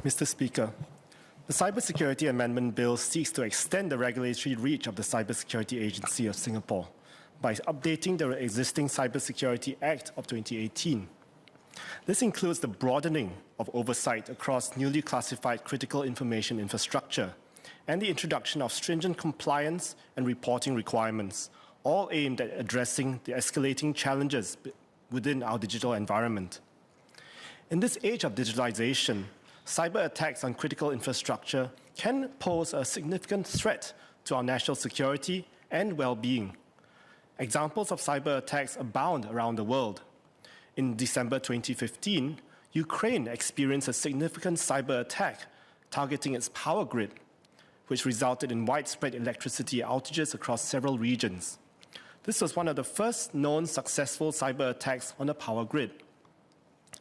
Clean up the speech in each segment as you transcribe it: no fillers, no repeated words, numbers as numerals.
Mr. Speaker, the Cybersecurity Amendment Bill seeks to extend the regulatory reach of the Cybersecurity Agency of Singapore by updating the existing Cybersecurity Act of 2018. This includes the broadening of oversight across newly classified critical information infrastructure and the introduction of stringent compliance and reporting requirements, all aimed at addressing the escalating challenges within our digital environment. In this age of digitalization, cyber attacks on critical infrastructure can pose a significant threat to our national security and well-being. Examples of cyber attacks abound around the world. In December 2015, Ukraine experienced a significant cyber attack targeting its power grid, which resulted in widespread electricity outages across several regions. This was one of the first known successful cyber attacks on a power grid.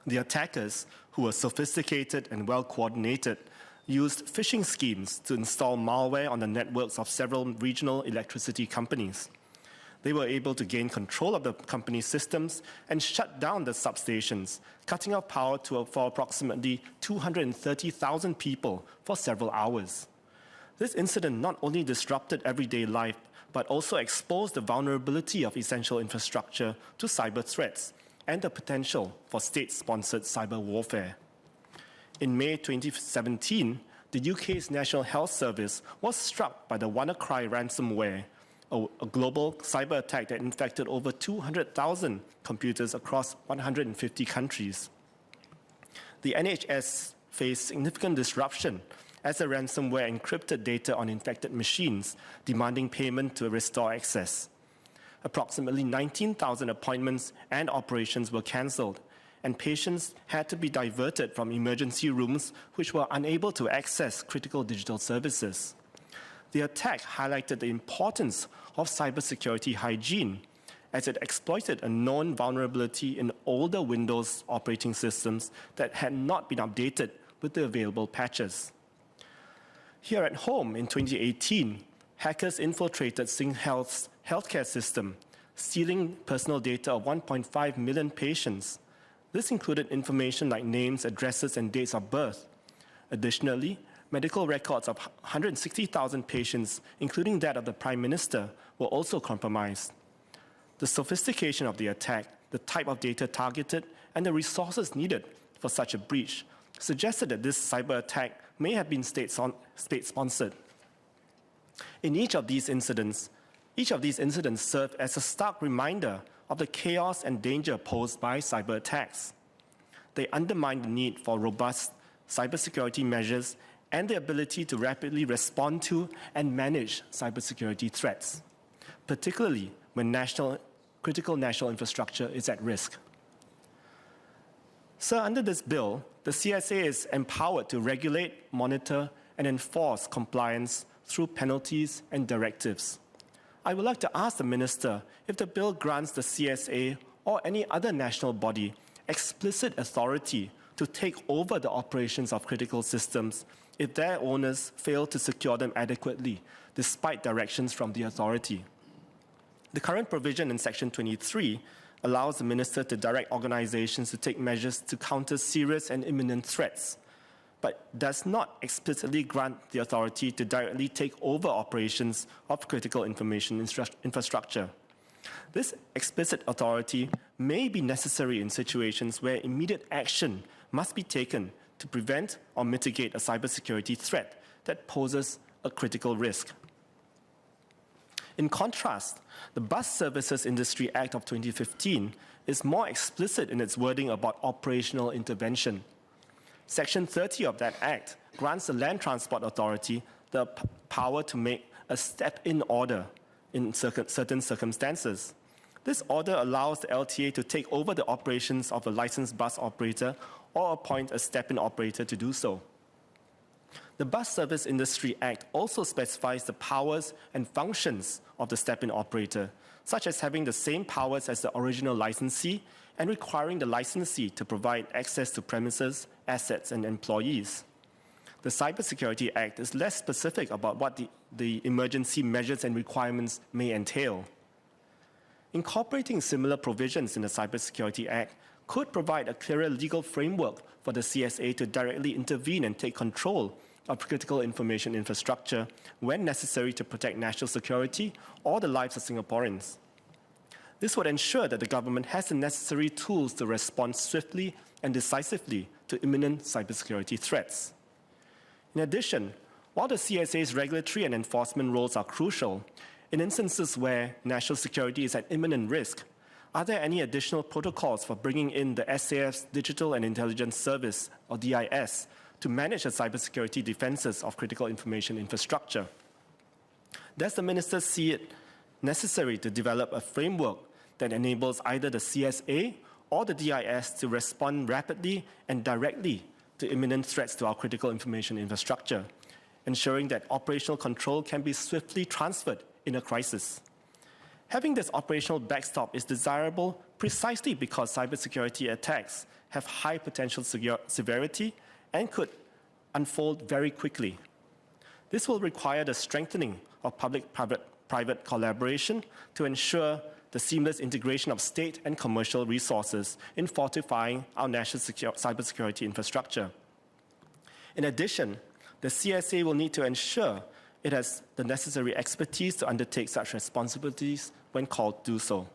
The attackers, who were sophisticated and well-coordinated, used phishing schemes to install malware on the networks of several regional electricity companies. They were able to gain control of the company's systems and shut down the substations, cutting off power for approximately 230,000 people for several hours. This incident not only disrupted everyday life, but also exposed the vulnerability of essential infrastructure to cyber threats and the potential for state-sponsored cyber warfare. In May 2017, the UK's National Health Service was struck by the WannaCry ransomware, a global cyber attack that infected over 200,000 computers across 150 countries. The NHS faced significant disruption as the ransomware encrypted data on infected machines, demanding payment to restore access. Approximately 19,000 appointments and operations were cancelled, and patients had to be diverted from emergency rooms which were unable to access critical digital services. The attack highlighted the importance of cybersecurity hygiene as it exploited a known vulnerability in older Windows operating systems that had not been updated with the available patches. Here at home in 2018, hackers infiltrated SingHealth's healthcare system, stealing personal data of 1.5 million patients. This included information like names, addresses, and dates of birth. Additionally, medical records of 160,000 patients, including that of the Prime Minister, were also compromised. The sophistication of the attack, the type of data targeted, and the resources needed for such a breach suggested that this cyber attack may have been state-sponsored. In each of these incidents served as a stark reminder of the chaos and danger posed by cyber attacks. They undermine the need for robust cybersecurity measures and the ability to rapidly respond to and manage cybersecurity threats, particularly when critical national infrastructure is at risk. Sir, under this bill, the CSA is empowered to regulate, monitor, and enforce compliance through penalties and directives. I would like to ask the Minister if the bill grants the CSA or any other national body explicit authority to take over the operations of critical systems if their owners fail to secure them adequately, despite directions from the authority. The current provision in Section 23 allows the Minister to direct organizations to take measures to counter serious and imminent threats, but does not explicitly grant the authority to directly take over operations of critical information infrastructure. This explicit authority may be necessary in situations where immediate action must be taken to prevent or mitigate a cybersecurity threat that poses a critical risk. In contrast, the Bus Services Industry Act of 2015 is more explicit in its wording about operational intervention. Section 30 of that Act grants the Land Transport Authority the power to make a step-in order in certain circumstances. This order allows the LTA to take over the operations of a licensed bus operator or appoint a step-in operator to do so. The Bus Service Industry Act also specifies the powers and functions of the step-in operator, such as having the same powers as the original licensee and requiring the licensee to provide access to premises, assets, and employees. The Cybersecurity Act is less specific about what the emergency measures and requirements may entail. Incorporating similar provisions in the Cybersecurity Act could provide a clearer legal framework for the CSA to directly intervene and take control of critical information infrastructure when necessary to protect national security or the lives of Singaporeans. This would ensure that the government has the necessary tools to respond swiftly and decisively to imminent cybersecurity threats. In addition, while the CSA's regulatory and enforcement roles are crucial, in instances where national security is at imminent risk, are there any additional protocols for bringing in the SAF's Digital and Intelligence Service, or DIS, to manage the cybersecurity defenses of critical information infrastructure? Does the Minister see it necessary to develop a framework that enables either the CSA or the DIS to respond rapidly and directly to imminent threats to our critical information infrastructure, ensuring that operational control can be swiftly transferred in a crisis? Having this operational backstop is desirable precisely because cybersecurity attacks have high potential severity and could unfold very quickly. This will require the strengthening of public-private collaboration to ensure the seamless integration of state and commercial resources in fortifying our national cybersecurity infrastructure. In addition, the CSA will need to ensure it has the necessary expertise to undertake such responsibilities when called to do so.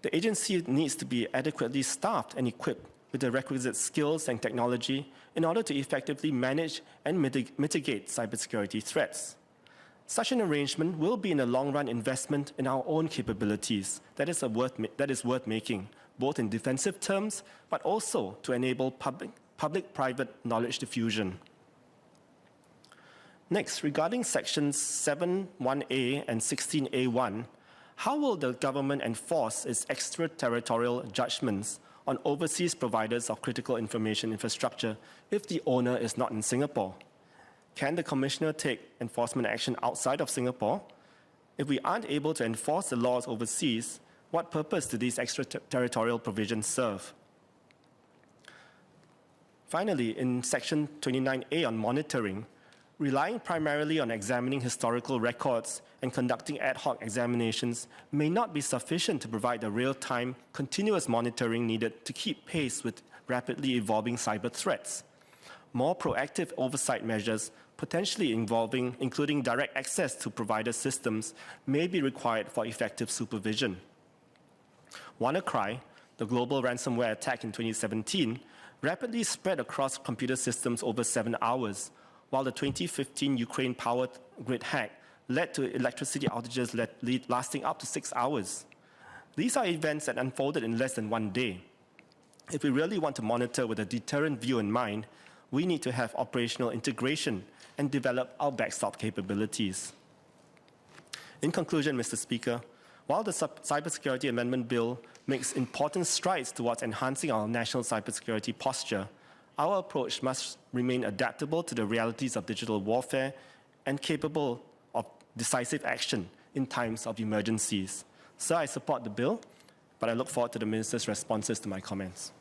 The agency needs to be adequately staffed and equipped with the requisite skills and technology in order to effectively manage and mitigate cybersecurity threats. Such an arrangement will be in the long-run investment in our own capabilities that is worth making, both in defensive terms, but also to enable public-private knowledge diffusion. Next, regarding sections 7(1)A and 16(a)(1), how will the government enforce its extraterritorial judgments on overseas providers of critical information infrastructure if the owner is not in Singapore? Can the Commissioner take enforcement action outside of Singapore? If we aren't able to enforce the laws overseas, what purpose do these extraterritorial provisions serve? Finally, in section 29A on monitoring, relying primarily on examining historical records and conducting ad hoc examinations may not be sufficient to provide the real-time, continuous monitoring needed to keep pace with rapidly evolving cyber threats. More proactive oversight measures, potentially including direct access to provider systems, may be required for effective supervision. WannaCry, the global ransomware attack in 2017, rapidly spread across computer systems over 7 hours, while the 2015 Ukraine power grid hack led to electricity outages lasting up to 6 hours. These are events that unfolded in less than 1 day. If we really want to monitor with a deterrent view in mind, we need to have operational integration and develop our backstop capabilities. In conclusion, Mr. Speaker, while the Cybersecurity Amendment Bill makes important strides towards enhancing our national cybersecurity posture, our approach must remain adaptable to the realities of digital warfare and capable of decisive action in times of emergencies. So I support the bill, but I look forward to the Minister's responses to my comments.